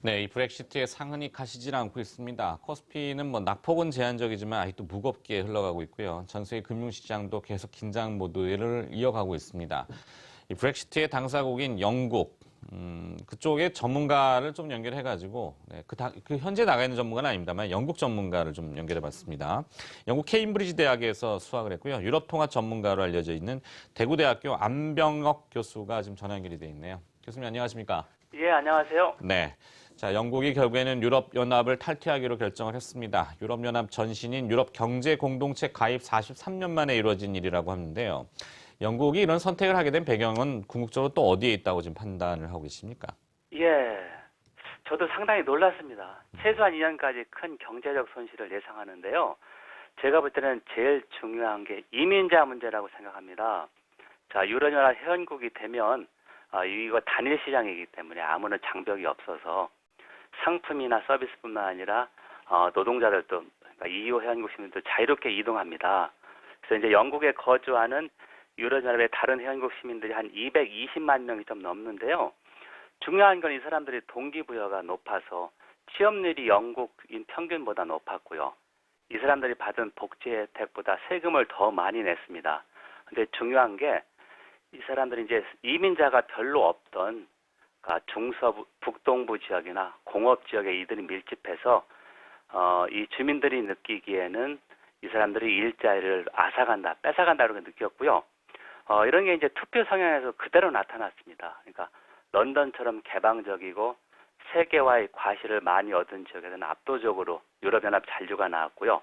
네, 이 브렉시트의 상흔이 가시질 않고 있습니다. 코스피는 낙폭은 제한적이지만 아직도 무겁게 흘러가고 있고요. 전 세계 금융시장도 계속 긴장 모드를 이어가고 있습니다. 이 브렉시트의 당사국인 영국, 그쪽의 전문가를 좀 연결해가지고, 그 현재 나가 있는 전문가는 아닙니다만 영국 전문가를 좀 연결해봤습니다. 영국 케임브리지 대학에서 수학을 했고요. 유럽 통합 전문가로 알려져 있는 대구대학교 안병옥 교수가 지금 전화 연결이 돼 있네요. 교수님 안녕하십니까? 예, 안녕하세요. 네. 자, 영국이 결국에는 유럽연합을 탈퇴하기로 결정을 했습니다. 유럽연합 전신인 유럽경제공동체 가입 43년 만에 이루어진 일이라고 하는데요. 영국이 이런 선택을 하게 된 배경은 궁극적으로 또 어디에 있다고 지금 판단을 하고 계십니까? 예, 저도 상당히 놀랐습니다. 최소한 2년까지 큰 경제적 손실을 예상하는데요. 제가 볼 때는 제일 중요한 게 이민자 문제라고 생각합니다. 자, 유럽연합 회원국이 되면 이거 단일 시장이기 때문에 아무런 장벽이 없어서 상품이나 서비스뿐만 아니라 노동자들도 그러니까 EU 회원국 시민들도 자유롭게 이동합니다. 그래서 이제 영국에 거주하는 유럽연합의 다른 회원국 시민들이 한 220만 명이 좀 넘는데요. 중요한 건 이 사람들이 동기부여가 높아서 취업률이 영국인 평균보다 높았고요. 이 사람들이 받은 복지 혜택보다 세금을 더 많이 냈습니다. 근데 중요한 게 이 사람들이 이제 이민자가 별로 없던 중서부, 북동부 지역이나 공업 지역에 이들이 밀집해서 이 주민들이 느끼기에는 이 사람들이 일자리를 앗아간다, 뺏어간다 이렇게 느꼈고요. 이런 게 이제 투표 성향에서 그대로 나타났습니다. 그러니까 런던처럼 개방적이고 세계와의 과실을 많이 얻은 지역에서는 압도적으로 유럽연합 잔류가 나왔고요.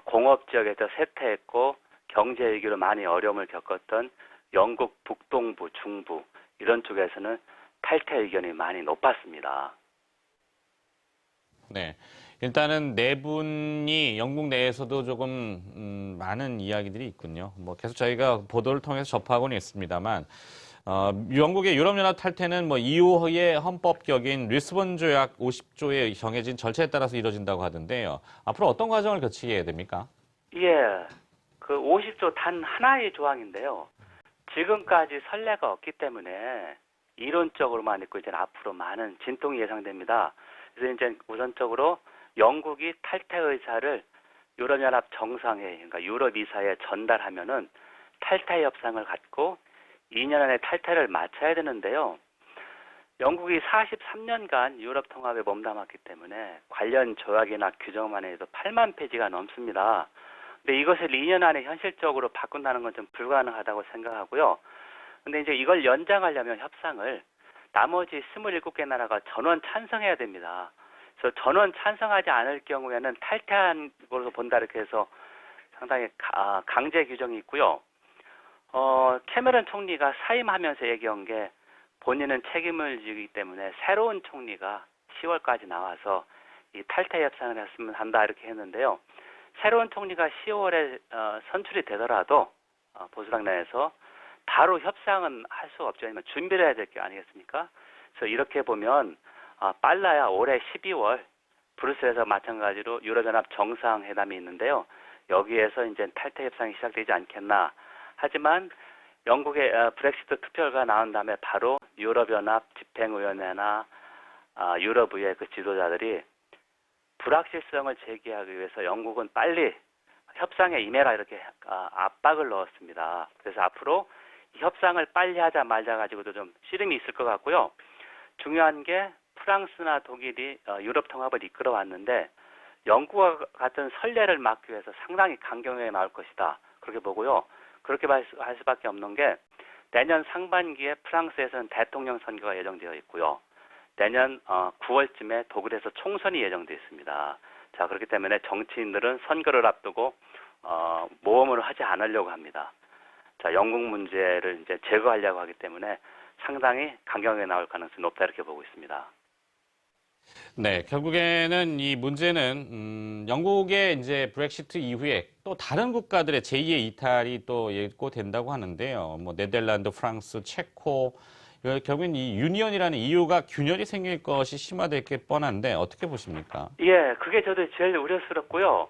공업 지역에서 쇠퇴했고 경제 위기로 많이 어려움을 겪었던 영국 북동부, 중부 이런 쪽에서는 탈퇴 의견이 많이 높았습니다. 네. 일단은 네 분이 영국 내에서도 조금 많은 이야기들이 있군요. 계속 저희가 보도를 통해서 접하고는 있습니다만 영국의 유럽연합 탈퇴는 EU의 헌법격인 리스본 조약 50조에 정해진 절차에 따라서 이루어진다고 하던데요. 앞으로 어떤 과정을 거치게 됩니까? 예, 그 50조 단 하나의 조항인데요. 지금까지 선례가 없기 때문에 이론적으로만 있고 이제 앞으로 많은 진통이 예상됩니다. 그래서 이제 우선적으로 영국이 탈퇴 의사를 유럽연합 정상회의, 그러니까 유럽 이사에 전달하면은 탈퇴 협상을 갖고 2년 안에 탈퇴를 마쳐야 되는데요. 영국이 43년간 유럽 통합에 몸담았기 때문에 관련 조약이나 규정만 해도 8만 페이지가 넘습니다. 근데 이것을 2년 안에 현실적으로 바꾼다는 건 좀 불가능하다고 생각하고요. 근데 이제 이걸 연장하려면 협상을 나머지 27개 나라가 전원 찬성해야 됩니다. 그래서 전원 찬성하지 않을 경우에는 탈퇴한 걸로 본다 이렇게 해서 상당히 강제 규정이 있고요. 캐머런 총리가 사임하면서 얘기한 게 본인은 책임을 지기 때문에 새로운 총리가 10월까지 나와서 이 탈퇴 협상을 했으면 한다 이렇게 했는데요. 새로운 총리가 10월에 선출이 되더라도 보수당 내에서 바로 협상은 할 수 없죠. 아니면 준비를 해야 될 게 아니겠습니까? 그래서 이렇게 보면 빨라야 올해 12월 브뤼셀에서 마찬가지로 유럽연합 정상회담이 있는데요. 여기에서 이제 탈퇴 협상이 시작되지 않겠나. 하지만 영국의 브렉시트 투표가 나온 다음에 바로 유럽연합 집행위원회나 유럽의회 그 지도자들이 불확실성을 제기하기 위해서 영국은 빨리 협상에 임해라 이렇게 압박을 넣었습니다. 그래서 앞으로 이 협상을 빨리 하자 말자 가지고도 좀 씨름이 있을 것 같고요. 중요한 게 프랑스나 독일이 유럽 통합을 이끌어 왔는데 영국과 같은 선례를 막기 위해서 상당히 강경하게 나올 것이다. 그렇게 보고요. 그렇게 할 수밖에 없는 게 내년 상반기에 프랑스에서는 대통령 선거가 예정되어 있고요. 내년 9월쯤에 독일에서 총선이 예정되어 있습니다. 자, 그렇기 때문에 정치인들은 선거를 앞두고 모험을 하지 않으려고 합니다. 자, 영국 문제를 이제 제거하려고 하기 때문에 상당히 강경하게 나올 가능성이 높다 이렇게 보고 있습니다. 네, 결국에는 이 문제는 영국의 이제 브렉시트 이후에 또 다른 국가들의 제2의 이탈이 또 예고된다고 하는데요. 네덜란드, 프랑스, 체코 결국엔 이 유니언이라는 EU가 균열이 생길 것이 심화될 게 뻔한데 어떻게 보십니까? 예, 그게 저도 제일 우려스럽고요.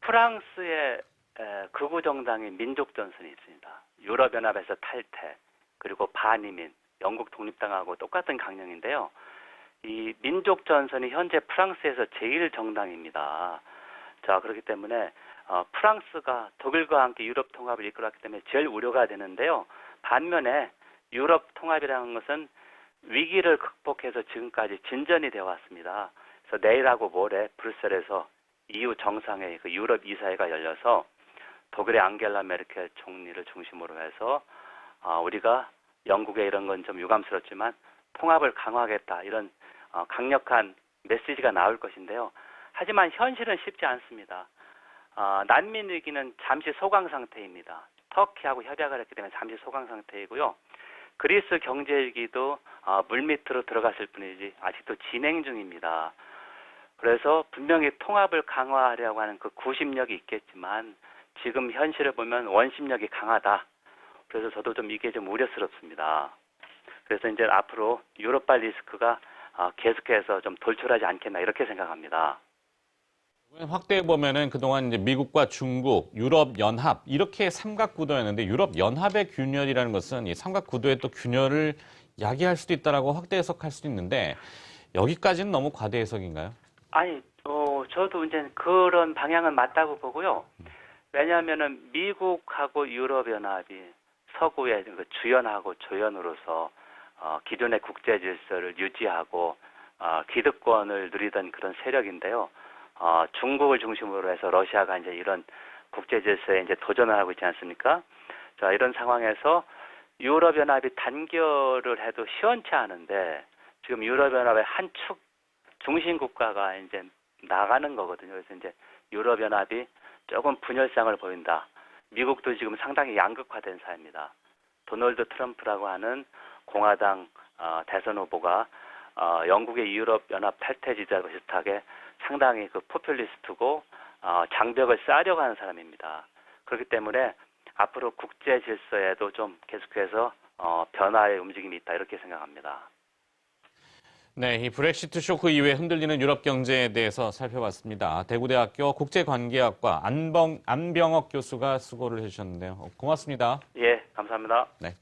프랑스의 극우 정당인 민족전선이 있습니다. 유럽연합에서 탈퇴, 그리고 반이민, 영국 독립당하고 똑같은 강령인데요. 이 민족 전선이 현재 프랑스에서 제일 정당입니다. 자, 그렇기 때문에 프랑스가 독일과 함께 유럽 통합을 이끌었기 때문에 제일 우려가 되는데요. 반면에 유럽 통합이라는 것은 위기를 극복해서 지금까지 진전이 되어 왔습니다. 그래서 내일하고 모레 브뤼셀에서 EU 정상회의, 그 유럽 이사회가 열려서 독일의 앙겔라 메르켈 총리를 중심으로 해서 우리가 영국의 이런 건 좀 유감스럽지만 통합을 강화하겠다 이런 강력한 메시지가 나올 것인데요. 하지만 현실은 쉽지 않습니다. 난민 위기는 잠시 소강 상태입니다. 터키하고 협약을 했기 때문에 잠시 소강 상태이고요. 그리스 경제 위기도 물밑으로 들어갔을 뿐이지 아직도 진행 중입니다. 그래서 분명히 통합을 강화하려고 하는 그 구심력이 있겠지만 지금 현실을 보면 원심력이 강하다. 그래서 저도 좀 이게 좀 우려스럽습니다. 그래서 이제 앞으로 유럽발 리스크가 계속해서 좀 돌출하지 않겠나 이렇게 생각합니다. 확대해 보면은 그동안 이제 미국과 중국, 유럽 연합 이렇게 삼각 구도였는데 유럽 연합의 균열이라는 것은 이 삼각 구도의 또 균열을 야기할 수도 있다라고 확대 해석할 수도 있는데 여기까지는 너무 과대 해석인가요? 아니, 저도 이제 그런 방향은 맞다고 보고요. 왜냐하면은 미국하고 유럽연합이 서구의 그 주연하고 조연으로서 기존의 국제 질서를 유지하고 기득권을 누리던 그런 세력인데요. 중국을 중심으로 해서 러시아가 이제 이런 국제 질서에 이제 도전을 하고 있지 않습니까? 자, 이런 상황에서 유럽연합이 단결을 해도 시원치 않은데 지금 유럽연합의 한 축 중심 국가가 이제 나가는 거거든요. 그래서 이제 유럽연합이 조금 분열상을 보인다. 미국도 지금 상당히 양극화된 사회입니다. 도널드 트럼프라고 하는 공화당 대선 후보가 영국의 유럽연합 탈퇴 지지자와 비슷하게 상당히 그 포퓰리스트고 장벽을 쌓으려고 하는 사람입니다. 그렇기 때문에 앞으로 국제 질서에도 좀 계속해서 변화의 움직임이 있다 이렇게 생각합니다. 네, 이 브렉시트 쇼크 이후에 흔들리는 유럽 경제에 대해서 살펴봤습니다. 대구대학교 국제관계학과 안병옥 교수가 수고를 해주셨는데요. 고맙습니다. 예, 감사합니다. 네.